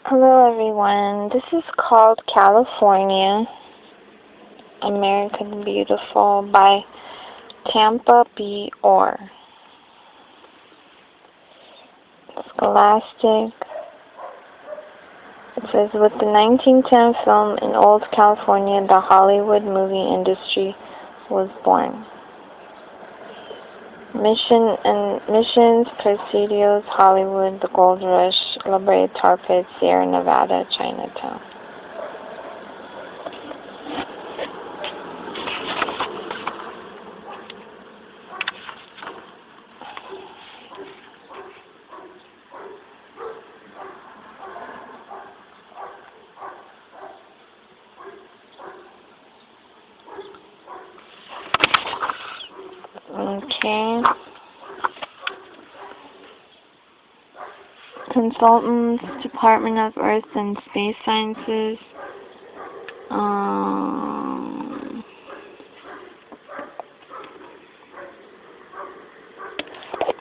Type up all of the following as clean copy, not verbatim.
Hello everyone, this is called California, American Beautiful by Tampa B. Orr. Scholastic. It says, with the 1910 film in Old California, the Hollywood movie industry was born. Missions, Presidios, Hollywood, the Gold Rush, La Brea Tar Pit, Sierra Nevada, Chinatown. Okay. Consultants, Department of Earth and Space Sciences.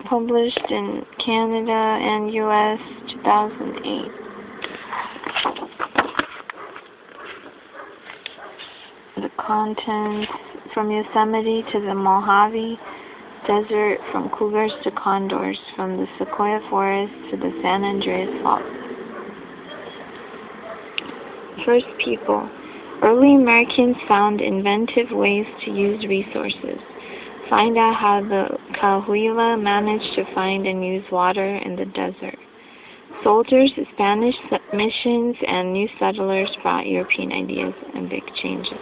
Published in Canada and U.S. 2008. The contents: from Yosemite to the Mojave Desert, from cougars to condors, from the Sequoia Forest to the San Andreas Fault. First people. Early Americans found inventive ways to use resources. Find out how the Cahuilla managed to find and use water in the desert. Soldiers, Spanish missions, and new settlers brought European ideas and big changes.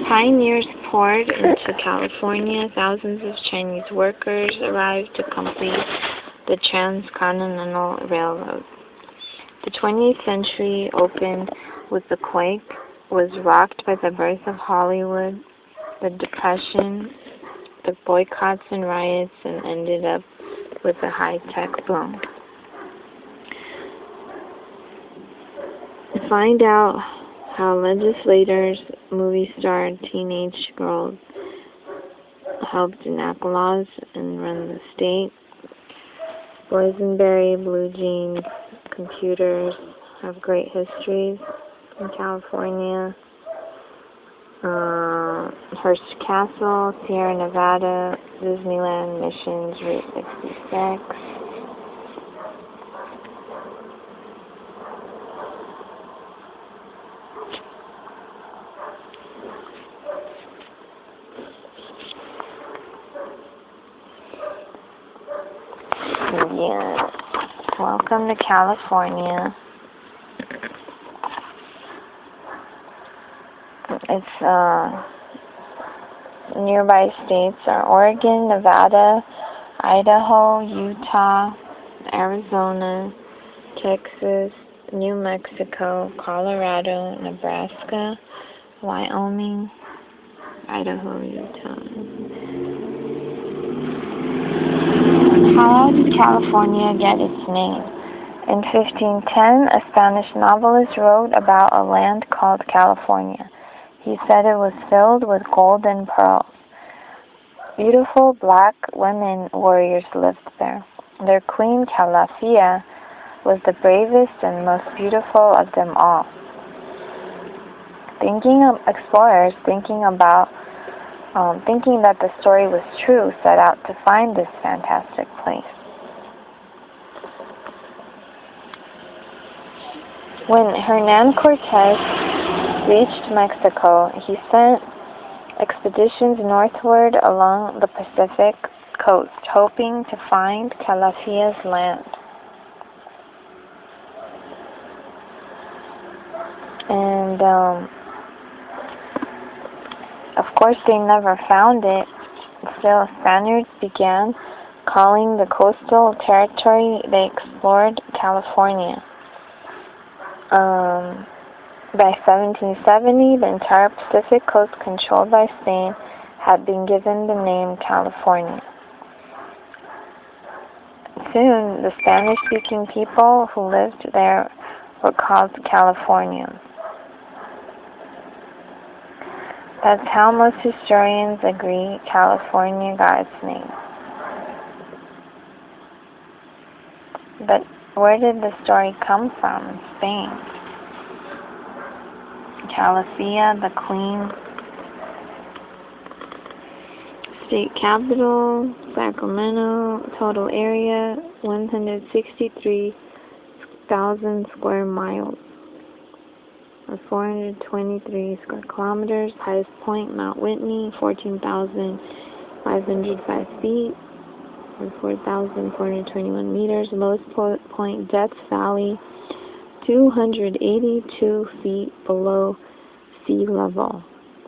Pioneers poured into California. Thousands of Chinese workers arrived to complete the Transcontinental Railroad. The 20th century opened with the quake, was rocked by the birth of Hollywood, the Depression, the boycotts and riots, and ended up with the high-tech boom. Find out how legislators, movie star, teenage girls helped enact laws and run the state. Boysenberry, blue jeans, computers have great histories in California. Hearst Castle, Sierra Nevada, Disneyland, Missions, Route 66. Yes. Welcome to California. It's nearby states are Oregon, Nevada, Idaho, Utah, Arizona, Texas, New Mexico, Colorado, Nebraska, Wyoming, Idaho, Utah. How did California get its name? In 1510, a Spanish novelist wrote about a land called California. He said it was filled with gold and pearls. Beautiful black women warriors lived there. Their queen, Calafia, was the bravest and most beautiful of them all. Explorers thinking that the story was true, set out to find this fantastic place. When Hernan Cortez reached Mexico, he sent expeditions northward along the Pacific coast, hoping to find Calafia's land. And of course, they never found it. Still, Spaniards began calling the coastal territory they explored California. By 1770, the entire Pacific coast controlled by Spain had been given the name California. Soon, the Spanish-speaking people who lived there were called Californians. That's how most historians agree California got its name. But Where did the story come from? Spain. Calafia, the Queen. State capital, Sacramento. Total area, 163,000 square miles, or 423 square kilometers. Highest point, Mount Whitney, 14,505 feet, or 4,421 meters. Lowest point, Death Valley, 282 feet below sea level,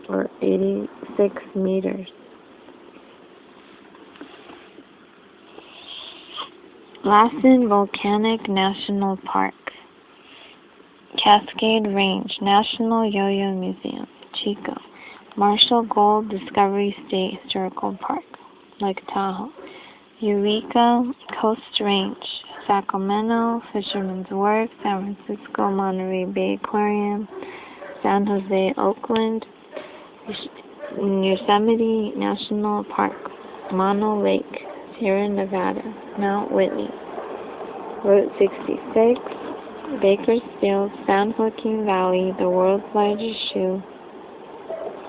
or 86 meters. Lassen Volcanic National Park. Cascade Range National Yo-Yo Museum, Chico. Marshall Gold Discovery State Historical Park, Lake Tahoe. Eureka Coast Range, Sacramento. Fisherman's Wharf, San Francisco. Monterey Bay Aquarium, San Jose, Oakland. Yosemite National Park, Mono Lake, Sierra Nevada. Mount Whitney. Route 66, Bakersfield, San Joaquin Valley, the world's largest shoe.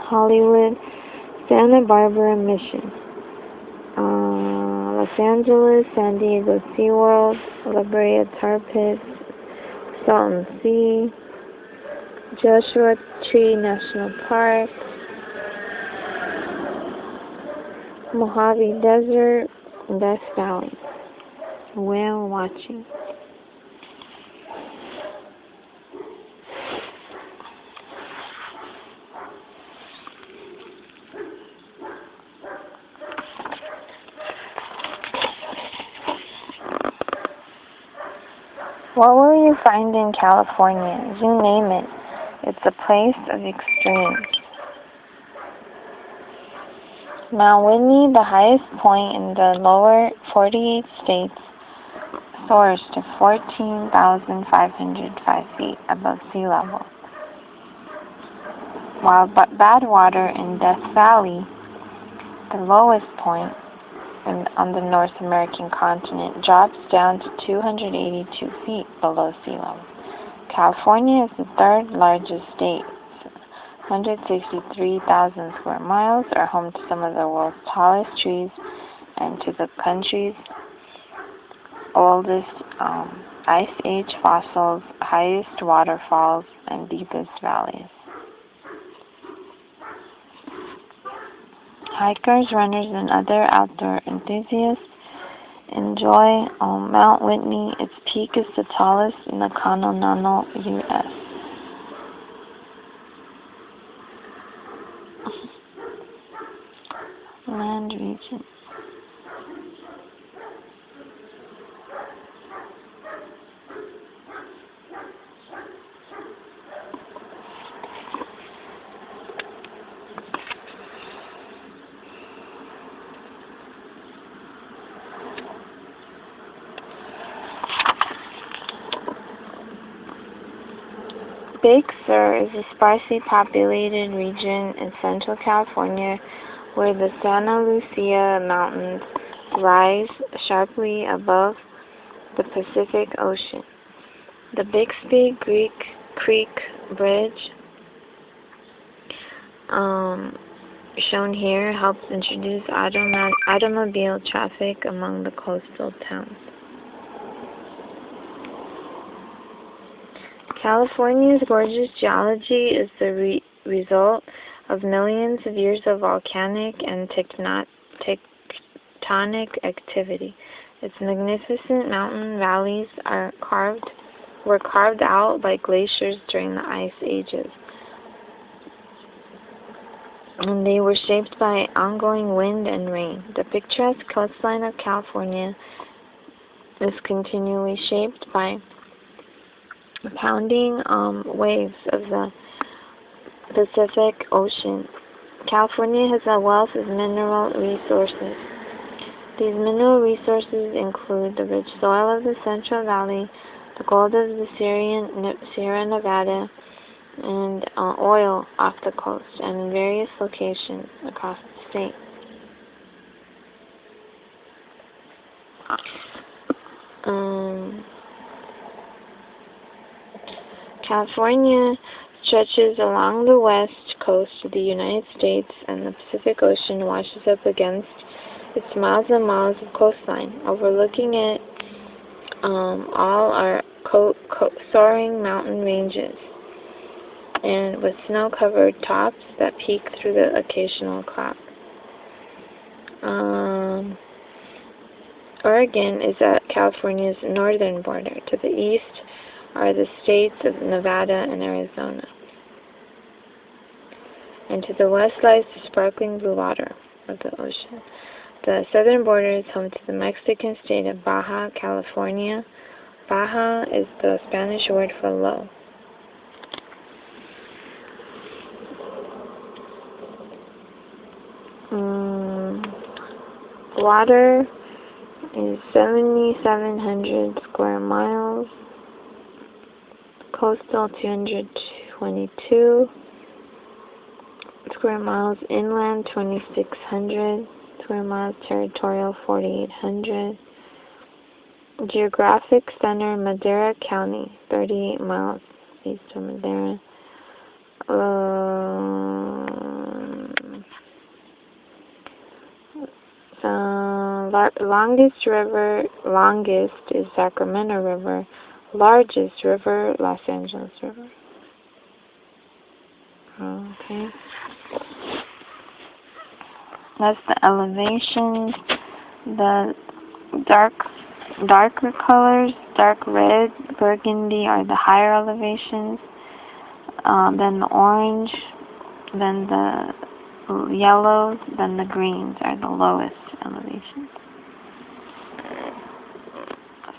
Hollywood, Santa Barbara Mission. Los Angeles, San Diego SeaWorld, La Brea Tar Pits, Salton Sea, Joshua Tree National Park, Mojave Desert, Death Valley. Whale watching. What will you find in California? You name it. It's a place of extremes. Mount Whitney, the highest point in the lower 48 states, soars to 14,505 feet above sea level, while Badwater in Death Valley, the lowest point on the North American continent, drops down to 282 feet below sea level. California is the third largest state. 163,000 square miles are home to some of the world's tallest trees and to the country's oldest Ice Age fossils, highest waterfalls, and deepest valleys. Hikers, runners, and other outdoor enthusiasts enjoy Mount Whitney. Its peak is the tallest in the continental U.S. Land region. Big Sur is a sparsely populated region in Central California where the Santa Lucia Mountains rise sharply above the Pacific Ocean. The Bixby Creek Bridge, shown here, helps introduce automobile traffic among the coastal towns. California's gorgeous geology is the result of millions of years of volcanic and tectonic activity. Its magnificent mountain valleys were carved out by glaciers during the ice ages, and they were shaped by ongoing wind and rain. The picturesque coastline of California is continually shaped by pounding waves of the Pacific Ocean. California has a wealth of mineral resources. These mineral resources include the rich soil of the Central Valley, the gold of the Sierra Nevada, and oil off the coast and in various locations across the state. California stretches along the west coast of the United States, and the Pacific Ocean washes up against its miles and miles of coastline, overlooking it all are soaring mountain ranges, and with snow-covered tops that peek through the occasional cloud. Oregon is at California's northern border. To the east are the states of Nevada and Arizona. And to the west lies the sparkling blue water of the ocean. The southern border is home to the Mexican state of Baja California. Baja is the Spanish word for low. Water is 7,700 square miles. Coastal 222 square miles. Inland 2,600 square miles. Territorial 4,800. Geographic center Madera County, 38 miles east of Madera. Longest is Sacramento River. Largest river, Los Angeles River. Okay. That's the elevations. The darker colors, dark red, burgundy are the higher elevations. Then the orange, then the yellows, then the greens are the lowest elevations.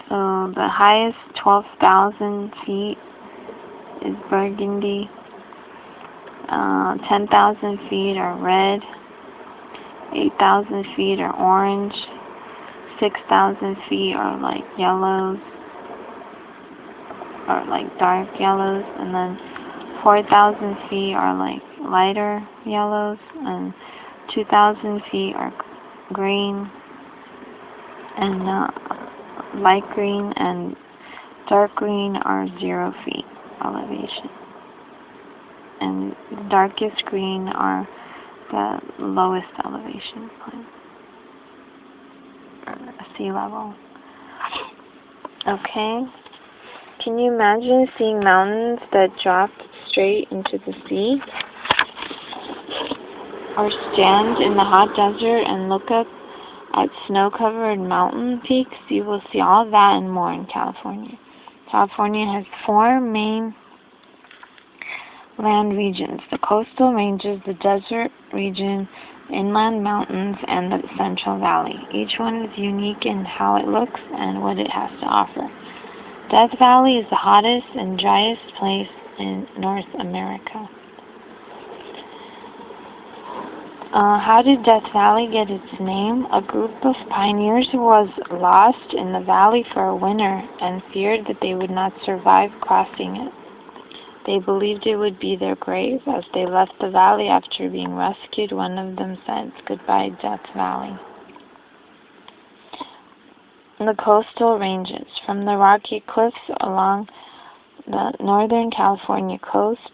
So the highest 12,000 feet is burgundy. 10,000 feet are red. 8,000 feet are orange. 6,000 feet are like yellows, or like dark yellows, and then 4,000 feet are like lighter yellows, and 2,000 feet are green, and light green and dark green are 0 feet elevation, and the darkest green are the lowest elevation point, sea level. Okay, can you imagine seeing mountains that dropped straight into the sea? Or stand in the hot desert and look up at snow-covered mountain peaks? You will see all that and more in California. California has 4 main land regions: the coastal ranges, the desert region, inland mountains, and the Central Valley. Each one is unique in how it looks and what it has to offer. Death Valley is the hottest and driest place in North America. How did Death Valley get its name? A group of pioneers was lost in the valley for a winter and feared that they would not survive crossing it. They believed it would be their grave. As they left the valley after being rescued, one of them said, "Goodbye, Death Valley." The coastal ranges. From the rocky cliffs along the northern California coast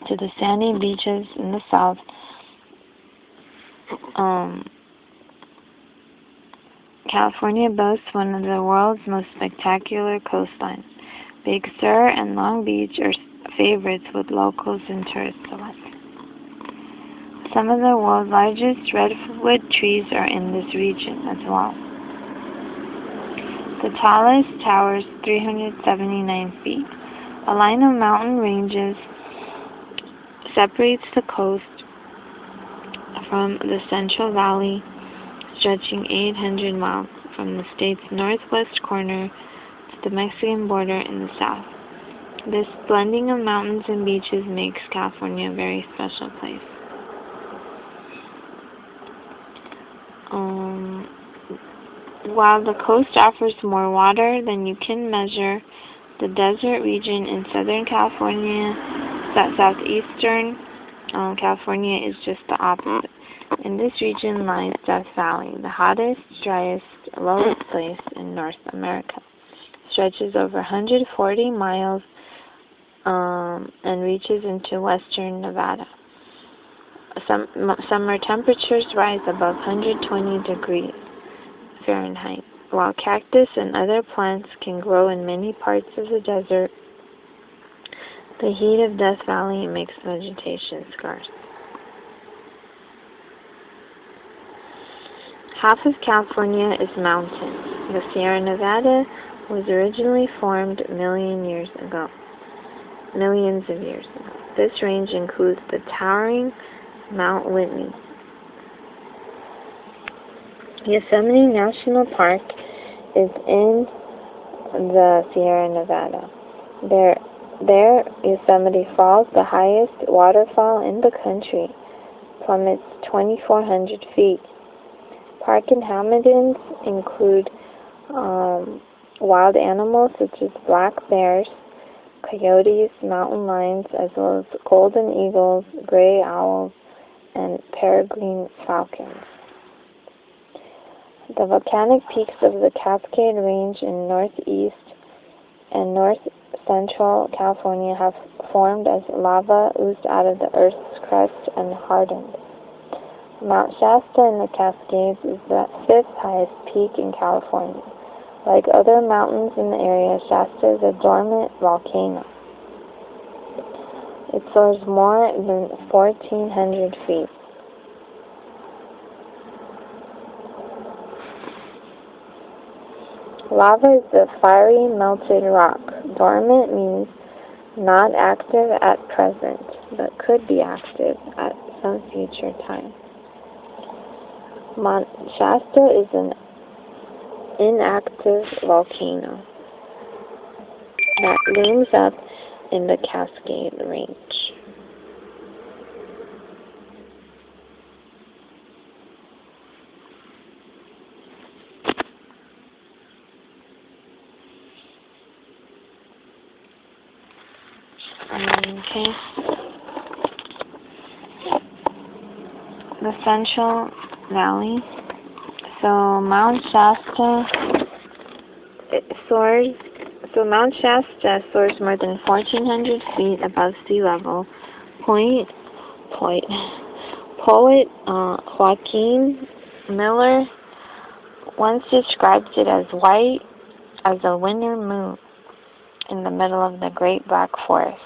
to the sandy beaches in the south, California boasts one of the world's most spectacular coastlines. Big Sur and Long Beach are favorites with locals and tourists alike. Some of the world's largest redwood trees are in this region as well. The tallest towers 379 feet. A line of mountain ranges separates the coast from the Central Valley, stretching 800 miles from the state's northwest corner to the Mexican border in the south. This blending of mountains and beaches makes California a very special place. While the coast offers more water than you can measure, the desert region in Southern California, southeastern California is just the opposite. In this region lies Death Valley, the hottest, driest, lowest place in North America. It stretches over 140 miles and reaches into western Nevada. Summer temperatures rise above 120 degrees Fahrenheit, while cactus and other plants can grow in many parts of the desert. The heat of Death Valley makes vegetation scarce. Half of California is mountain. The Sierra Nevada was originally formed millions of years ago. This range includes the towering Mount Whitney. Yosemite National Park is in the Sierra Nevada. There, Yosemite Falls, the highest waterfall in the country, plummets 2,400 feet. Park inhabitants include wild animals such as black bears, coyotes, mountain lions, as well as golden eagles, gray owls, and peregrine falcons. The volcanic peaks of the Cascade Range in northeast and north-central California have formed as lava oozed out of the Earth's crust and hardened. Mount Shasta in the Cascades is the fifth highest peak in California. Like other mountains in the area, Shasta is a dormant volcano. It soars more than 1,400 feet. Lava is a fiery melted rock. Dormant means not active at present, but could be active at some future time. Mount Shasta is an inactive volcano that looms up in the Cascade Range. Okay. The Central Valley. So Mount Shasta soars more than 1,400 feet above sea level. Poet Joaquin Miller once described it as white as a winter moon in the middle of the Great Black Forest.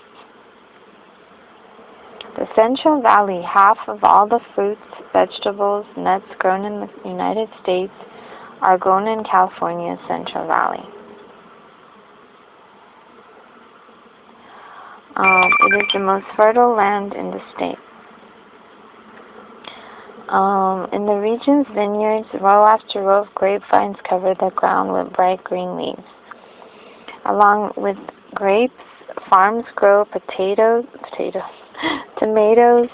The Central Valley, half of all the fruits, vegetables, nuts grown in the United States are grown in California's Central Valley. It is the most fertile land in the state. In the region's vineyards, row after row of grapevines cover the ground with bright green leaves. Along with grapes, farms grow tomatoes,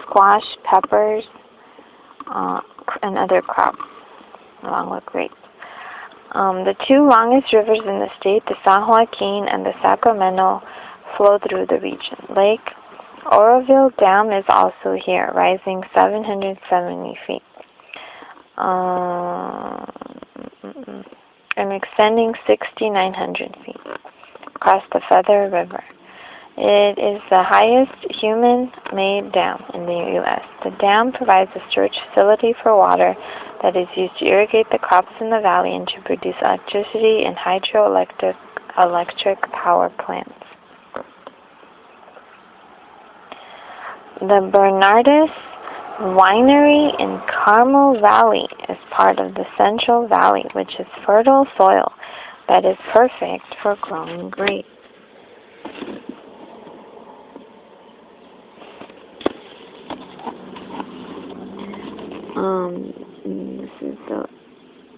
squash, peppers, and other crops, along with grapes. The two longest rivers in the state, the San Joaquin and the Sacramento, flow through the region. Lake Oroville Dam is also here, rising 770 feet. And extending 6,900 feet across the Feather River. It is the highest human-made dam in the U.S. The dam provides a storage facility for water that is used to irrigate the crops in the valley and to produce electricity in hydroelectric power plants. The Bernardus Winery in Carmel Valley is part of the Central Valley, which is fertile soil that is perfect for growing grapes. This is the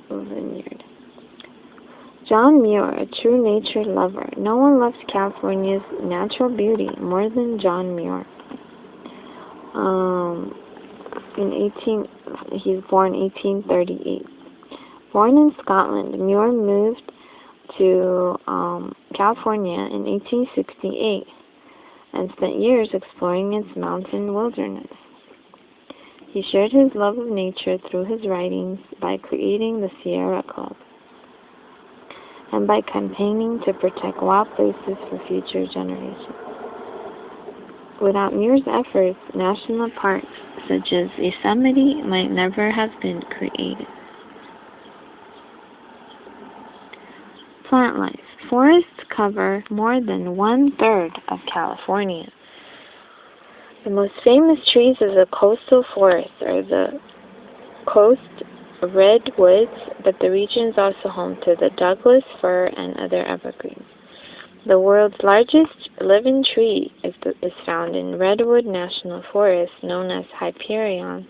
vineyard. John Muir, a true nature lover. No one loves California's natural beauty more than John Muir. He's born 1838. Born in Scotland, Muir moved to California in 1868 and spent years exploring its mountain wilderness. He shared his love of nature through his writings by creating the Sierra Club and by campaigning to protect wild places for future generations. Without Muir's efforts, national parks such as Yosemite might never have been created. Plant life. Forests cover more than 1/3 of California. The most famous trees of the coastal forests are the coast redwoods, but the region is also home to the Douglas fir and other evergreens. The world's largest living tree is found in Redwood National Forest, known as Hyperion,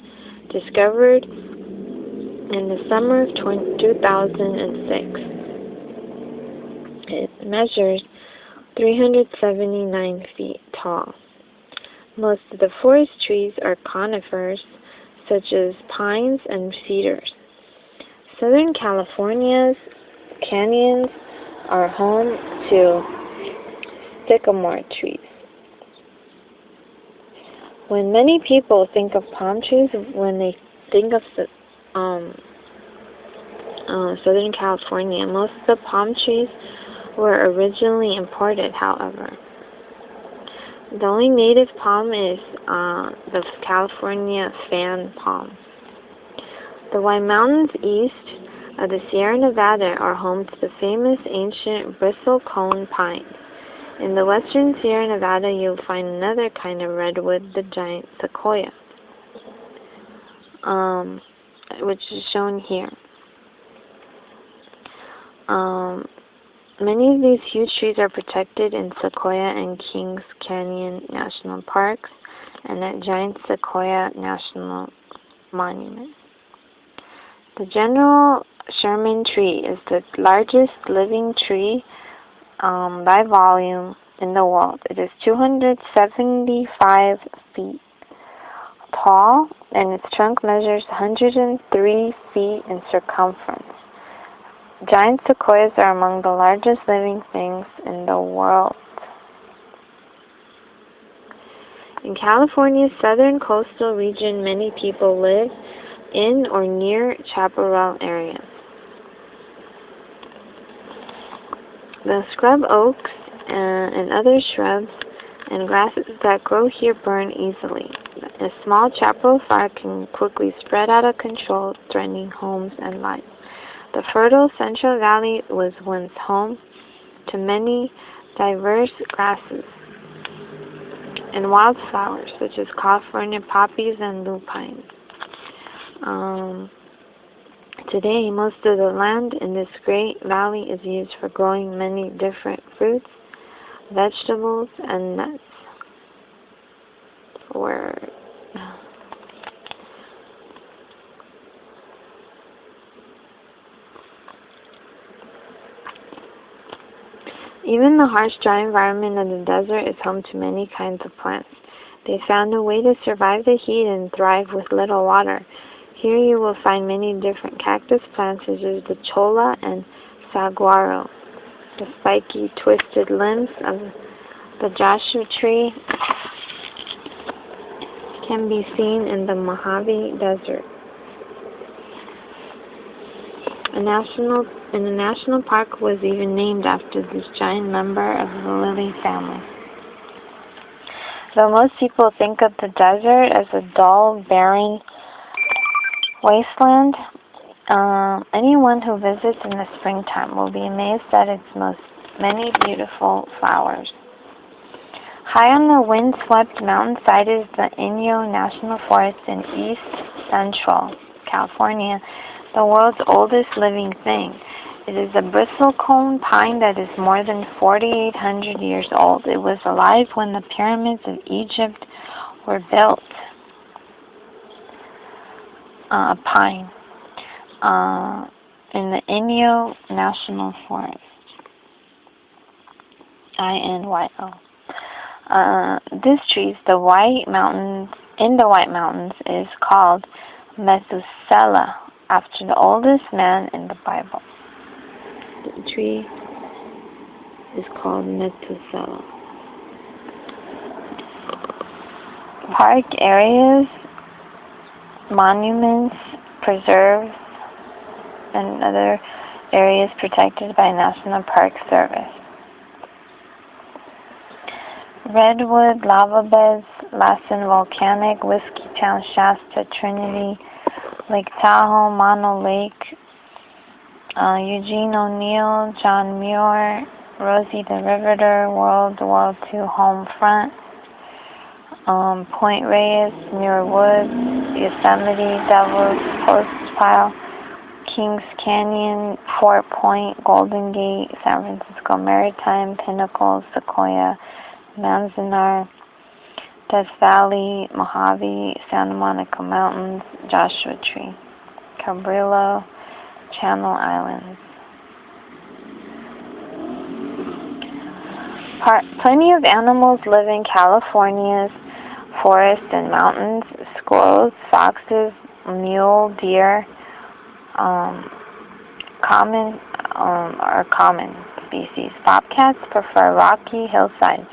discovered in the summer of 2006. It measures 379 feet tall. Most of the forest trees are conifers, such as pines and cedars. Southern California's canyons are home to sycamore trees. When many people think of palm trees, when they think of Southern California, most of the palm trees were originally imported, however. The only native palm is the California fan palm. The White Mountains east of the Sierra Nevada are home to the famous ancient bristlecone pine. In the western Sierra Nevada, you'll find another kind of redwood, the giant sequoia, which is shown here. Many of these huge trees are protected in Sequoia and Kings Canyon National Parks and at Giant Sequoia National Monument. The General Sherman tree is the largest living tree by volume in the world. It is 275 feet tall, and its trunk measures 103 feet in circumference. Giant sequoias are among the largest living things in the world. In California's southern coastal region, many people live in or near chaparral areas. The scrub oaks and other shrubs and grasses that grow here burn easily. A small chaparral fire can quickly spread out of control, threatening homes and lives. The fertile Central Valley was once home to many diverse grasses and wildflowers, such as California poppies and lupines. Today, most of the land in this great valley is used for growing many different fruits, vegetables, and nuts. Even the harsh, dry environment of the desert is home to many kinds of plants. They found a way to survive the heat and thrive with little water. Here you will find many different cactus plants such as the cholla and saguaro. The spiky, twisted limbs of the Joshua tree can be seen in the Mojave Desert. A national park was even named after this giant member of the lily family. Though most people think of the desert as a dull, barren wasteland, anyone who visits in the springtime will be amazed at its many beautiful flowers. High on the wind-swept mountainside is the Inyo National Forest in east central California, the world's oldest living thing. It is a bristlecone pine that is more than 4,800 years old. It was alive when the pyramids of Egypt were built. A pine in the Inyo National Forest. INYO. This tree, in the White Mountains, is called Methuselah, after the oldest man in the Bible. The tree is called Methuselah. Park areas monuments, preserves, and other areas protected by National Park Service. Redwood, lava beds, Lassen Volcanic, Whiskey Town, Shasta, Trinity, Lake Tahoe, Mono Lake, Eugene O'Neill, John Muir, Rosie the Riveter, World War II home front, Point Reyes, Muir Woods, Yosemite, Devil's Postpile, Kings Canyon, Fort Point, Golden Gate, San Francisco Maritime, Pinnacle, Sequoia, Manzanar, Death Valley, Mojave, Santa Monica Mountains, Joshua Tree, Cabrillo, Channel Islands. Plenty of animals live in California's forests and mountains. Squirrels, foxes, mule deer are common species. Bobcats prefer rocky hillsides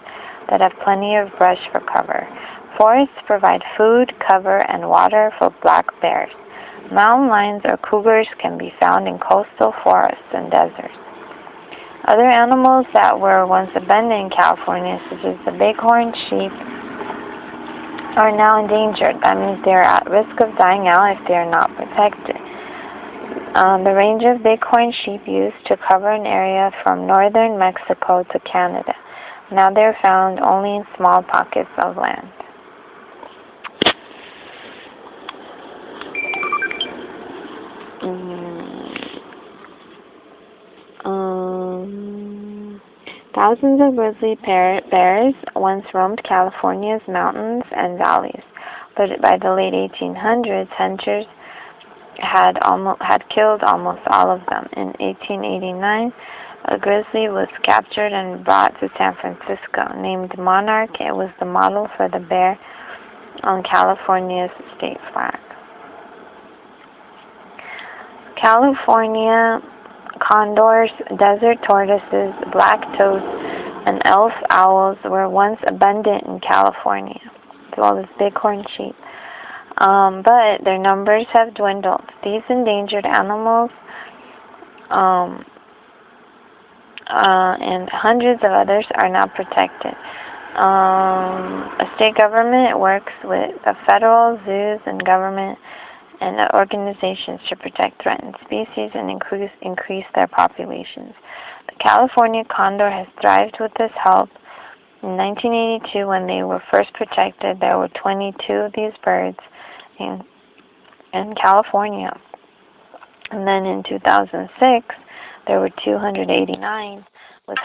that have plenty of brush for cover. Forests provide food, cover, and water for black bears. Mountain lions or cougars can be found in coastal forests and deserts. Other animals that were once abundant in California, such as the bighorn sheep, are now endangered. That means they are at risk of dying out if they are not protected. The range of bighorn sheep used to cover an area from northern Mexico to Canada. Now they are found only in small pockets of land. Thousands of grizzly bears once roamed California's mountains and valleys, but by the late 1800s, hunters had killed almost all of them. In 1889, a grizzly was captured and brought to San Francisco. Named Monarch, it was the model for the bear on California's state flag. California condors, desert tortoises, black toads, and elf owls were once abundant in California, as well as bighorn sheep. But their numbers have dwindled. These endangered animals and hundreds of others are now protected. A state government works with the federal zoos and government and organizations to protect threatened species and increase their populations. The California condor has thrived with this help. In 1982, when they were first protected, there were 22 of these birds in California. And then in 2006, there were 289.